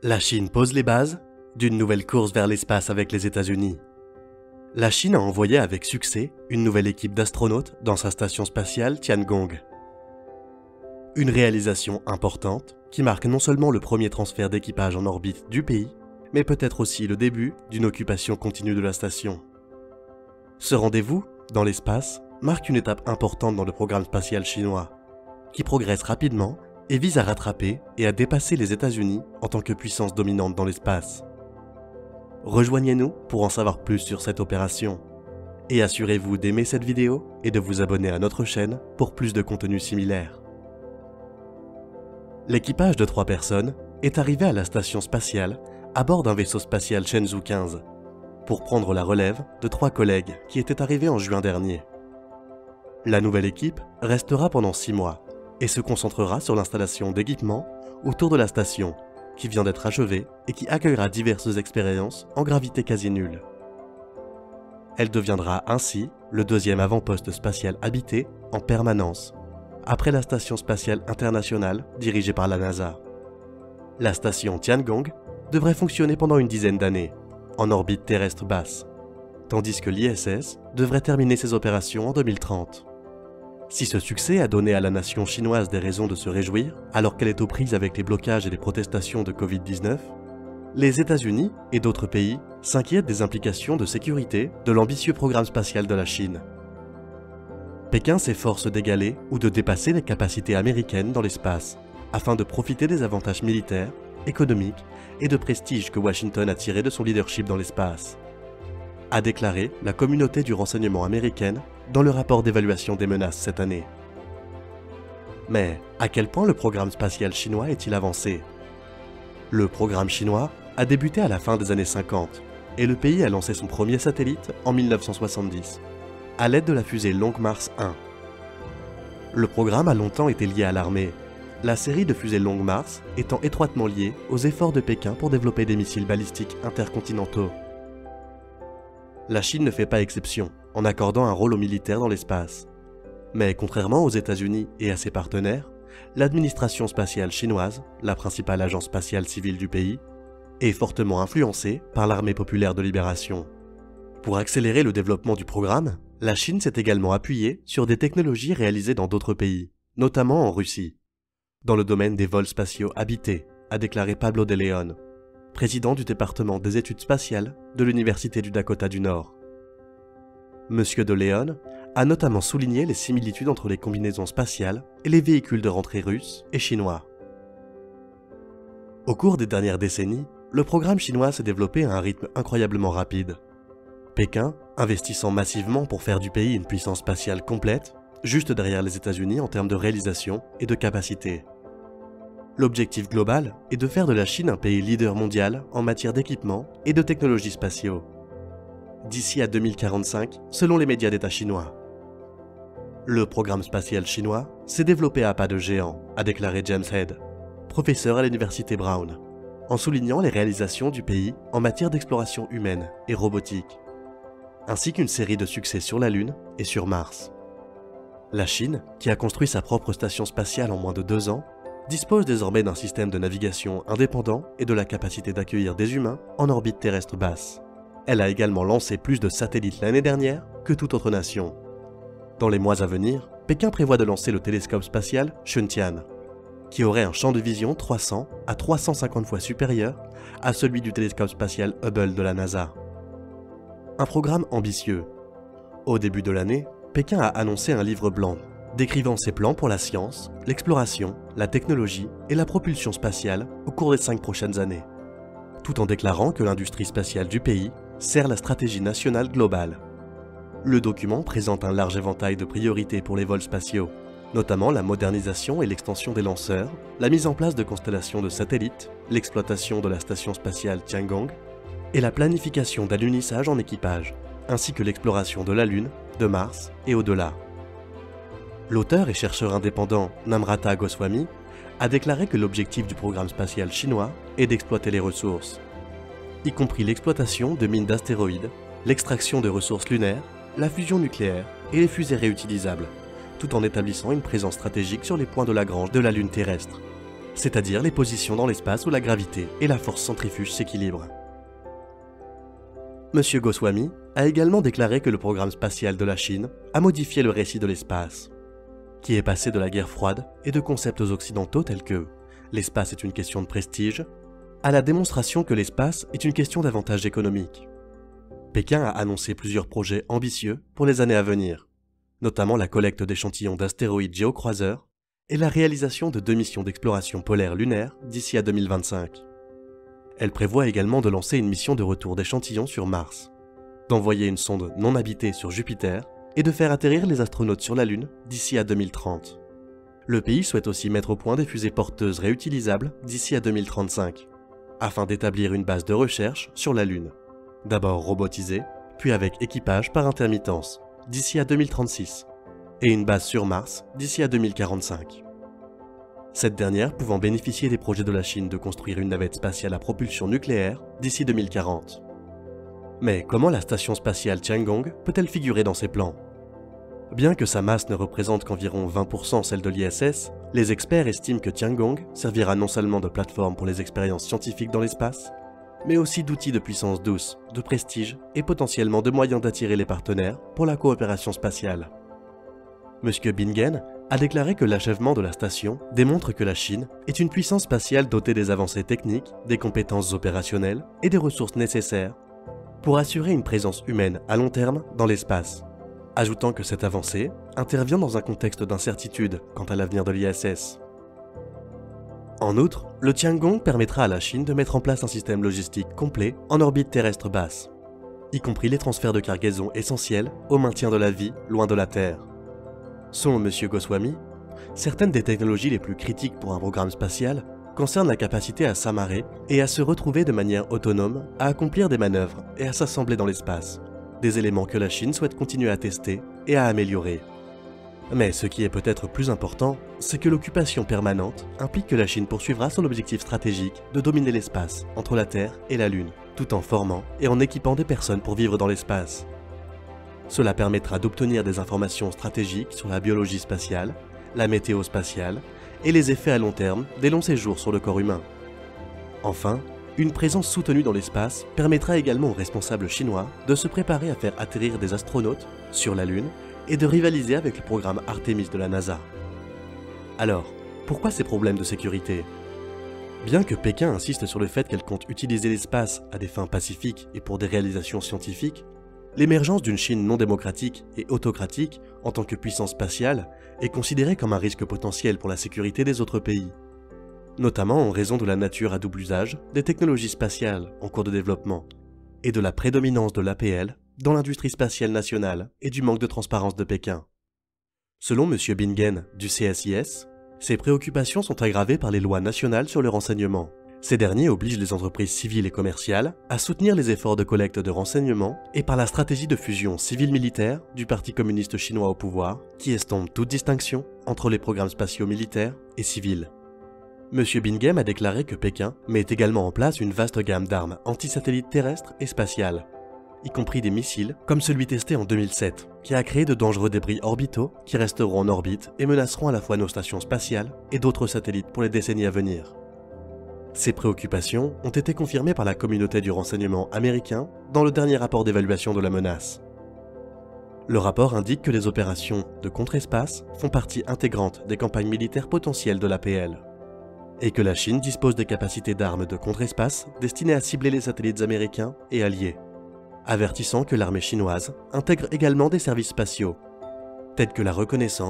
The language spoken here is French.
La Chine pose les bases d'une nouvelle course vers l'espace avec les États-Unis. La Chine a envoyé avec succès une nouvelle équipe d'astronautes dans sa station spatiale Tiangong. Une réalisation importante qui marque non seulement le premier transfert d'équipage en orbite du pays, mais peut-être aussi le début d'une occupation continue de la station. Ce rendez-vous, dans l'espace, marque une étape importante dans le programme spatial chinois, qui progresse rapidement et vise à rattraper et à dépasser les États-Unis en tant que puissance dominante dans l'espace. Rejoignez-nous pour en savoir plus sur cette opération. Et assurez-vous d'aimer cette vidéo et de vous abonner à notre chaîne pour plus de contenu similaire. L'équipage de 3 personnes est arrivé à la station spatiale à bord d'un vaisseau spatial Shenzhou 15 pour prendre la relève de 3 collègues qui étaient arrivés en juin dernier. La nouvelle équipe restera pendant 6 mois et se concentrera sur l'installation d'équipements autour de la station qui vient d'être achevée et qui accueillera diverses expériences en gravité quasi nulle. Elle deviendra ainsi le deuxième avant-poste spatial habité en permanence, après la Station spatiale internationale dirigée par la NASA. La station Tiangong devrait fonctionner pendant une dizaine d'années, en orbite terrestre basse, tandis que l'ISS devrait terminer ses opérations en 2030. Si ce succès a donné à la nation chinoise des raisons de se réjouir, alors qu'elle est aux prises avec les blocages et les protestations de Covid-19, les États-Unis et d'autres pays s'inquiètent des implications de sécurité de l'ambitieux programme spatial de la Chine. Pékin s'efforce d'égaler ou de dépasser les capacités américaines dans l'espace, afin de profiter des avantages militaires, économiques et de prestige que Washington a tirés de son leadership dans l'espace, a déclaré la communauté du renseignement américaine dans le rapport d'évaluation des menaces cette année. Mais à quel point le programme spatial chinois est-il avancé? Le programme chinois a débuté à la fin des années 50 et le pays a lancé son premier satellite en 1970, à l'aide de la fusée Long March 1. Le programme a longtemps été lié à l'armée, la série de fusées Long March étant étroitement liée aux efforts de Pékin pour développer des missiles balistiques intercontinentaux. La Chine ne fait pas exception en accordant un rôle aux militaires dans l'espace. Mais contrairement aux États-Unis et à ses partenaires, l'administration spatiale chinoise, la principale agence spatiale civile du pays, est fortement influencée par l'armée populaire de libération. Pour accélérer le développement du programme, la Chine s'est également appuyée sur des technologies réalisées dans d'autres pays, notamment en Russie, dans le domaine des vols spatiaux habités, a déclaré Pablo de León, président du département des études spatiales de l'Université du Dakota du Nord. Monsieur de León a notamment souligné les similitudes entre les combinaisons spatiales et les véhicules de rentrée russes et chinois. Au cours des dernières décennies, le programme chinois s'est développé à un rythme incroyablement rapide. Pékin investissant massivement pour faire du pays une puissance spatiale complète, juste derrière les États-Unis en termes de réalisation et de capacité. L'objectif global est de faire de la Chine un pays leader mondial en matière d'équipement et de technologies spatiaux, d'ici à 2045 selon les médias d'État chinois. Le programme spatial chinois s'est développé à pas de géant, a déclaré James Head, professeur à l'université Brown, en soulignant les réalisations du pays en matière d'exploration humaine et robotique, ainsi qu'une série de succès sur la Lune et sur Mars. La Chine, qui a construit sa propre station spatiale en moins de 2 ans, dispose désormais d'un système de navigation indépendant et de la capacité d'accueillir des humains en orbite terrestre basse. Elle a également lancé plus de satellites l'année dernière que toute autre nation. Dans les mois à venir, Pékin prévoit de lancer le télescope spatial Shuntian, qui aurait un champ de vision 300 à 350 fois supérieur à celui du télescope spatial Hubble de la NASA. Un programme ambitieux. Au début de l'année, Pékin a annoncé un livre blanc décrivant ses plans pour la science, l'exploration, la technologie et la propulsion spatiale au cours des 5 prochaines années, tout en déclarant que l'industrie spatiale du pays sert la stratégie nationale globale. Le document présente un large éventail de priorités pour les vols spatiaux, notamment la modernisation et l'extension des lanceurs, la mise en place de constellations de satellites, l'exploitation de la station spatiale Tiangong et la planification d'alunissage en équipage, ainsi que l'exploration de la Lune, de Mars et au-delà. L'auteur et chercheur indépendant Namrata Goswami a déclaré que l'objectif du programme spatial chinois est d'exploiter les ressources, y compris l'exploitation de mines d'astéroïdes, l'extraction de ressources lunaires, la fusion nucléaire et les fusées réutilisables, tout en établissant une présence stratégique sur les points de Lagrange de la Lune terrestre, c'est-à-dire les positions dans l'espace où la gravité et la force centrifuge s'équilibrent. M. Goswami a également déclaré que le programme spatial de la Chine a modifié le récit de l'espace, qui est passé de la guerre froide et de concepts occidentaux tels que « l'espace est une question de prestige » à la démonstration que l'espace est une question d'avantage économique. Pékin a annoncé plusieurs projets ambitieux pour les années à venir, notamment la collecte d'échantillons d'astéroïdes géocroiseurs et la réalisation de 2 missions d'exploration polaire lunaire d'ici à 2025. Elle prévoit également de lancer une mission de retour d'échantillons sur Mars, d'envoyer une sonde non habitée sur Jupiter et de faire atterrir les astronautes sur la Lune d'ici à 2030. Le pays souhaite aussi mettre au point des fusées porteuses réutilisables d'ici à 2035, afin d'établir une base de recherche sur la Lune, d'abord robotisée, puis avec équipage par intermittence, d'ici à 2036, et une base sur Mars d'ici à 2045. Cette dernière pouvant bénéficier des projets de la Chine de construire une navette spatiale à propulsion nucléaire d'ici 2040. Mais comment la station spatiale Tiangong peut-elle figurer dans ces plans? Bien que sa masse ne représente qu'environ 20% celle de l'ISS, les experts estiment que Tiangong servira non seulement de plateforme pour les expériences scientifiques dans l'espace, mais aussi d'outil de puissance douce, de prestige et potentiellement de moyens d'attirer les partenaires pour la coopération spatiale. M. Bingen a déclaré que l'achèvement de la station démontre que la Chine est une puissance spatiale dotée des avancées techniques, des compétences opérationnelles et des ressources nécessaires pour assurer une présence humaine à long terme dans l'espace, ajoutant que cette avancée intervient dans un contexte d'incertitude quant à l'avenir de l'ISS. En outre, le Tiangong permettra à la Chine de mettre en place un système logistique complet en orbite terrestre basse, y compris les transferts de cargaisons essentiels au maintien de la vie loin de la Terre. Selon M. Goswami, certaines des technologies les plus critiques pour un programme spatial concernent la capacité à s'amarrer et à se retrouver de manière autonome, à accomplir des manœuvres et à s'assembler dans l'espace, des éléments que la Chine souhaite continuer à tester et à améliorer. Mais ce qui est peut-être plus important, c'est que l'occupation permanente implique que la Chine poursuivra son objectif stratégique de dominer l'espace entre la Terre et la Lune, tout en formant et en équipant des personnes pour vivre dans l'espace. Cela permettra d'obtenir des informations stratégiques sur la biologie spatiale, la météo spatiale et les effets à long terme des longs séjours sur le corps humain. Enfin, une présence soutenue dans l'espace permettra également aux responsables chinois de se préparer à faire atterrir des astronautes sur la Lune et de rivaliser avec le programme Artemis de la NASA. Alors, pourquoi ces problèmes de sécurité? Bien que Pékin insiste sur le fait qu'elle compte utiliser l'espace à des fins pacifiques et pour des réalisations scientifiques, l'émergence d'une Chine non démocratique et autocratique en tant que puissance spatiale est considérée comme un risque potentiel pour la sécurité des autres pays, notamment en raison de la nature à double usage des technologies spatiales en cours de développement et de la prédominance de l'APL dans l'industrie spatiale nationale et du manque de transparence de Pékin. Selon M. Bingen du CSIS, ces préoccupations sont aggravées par les lois nationales sur le renseignement. Ces derniers obligent les entreprises civiles et commerciales à soutenir les efforts de collecte de renseignements et par la stratégie de fusion civile-militaire du Parti communiste chinois au pouvoir qui estompe toute distinction entre les programmes spatiaux militaires et civils. M. Bingen a déclaré que Pékin met également en place une vaste gamme d'armes anti-satellites terrestres et spatiales, y compris des missiles comme celui testé en 2007, qui a créé de dangereux débris orbitaux qui resteront en orbite et menaceront à la fois nos stations spatiales et d'autres satellites pour les décennies à venir. Ces préoccupations ont été confirmées par la communauté du renseignement américain dans le dernier rapport d'évaluation de la menace. Le rapport indique que les opérations de contre-espace font partie intégrante des campagnes militaires potentielles de l'APL, et que la Chine dispose des capacités d'armes de contre-espace destinées à cibler les satellites américains et alliés, avertissant que l'armée chinoise intègre également des services spatiaux, tels que la reconnaissance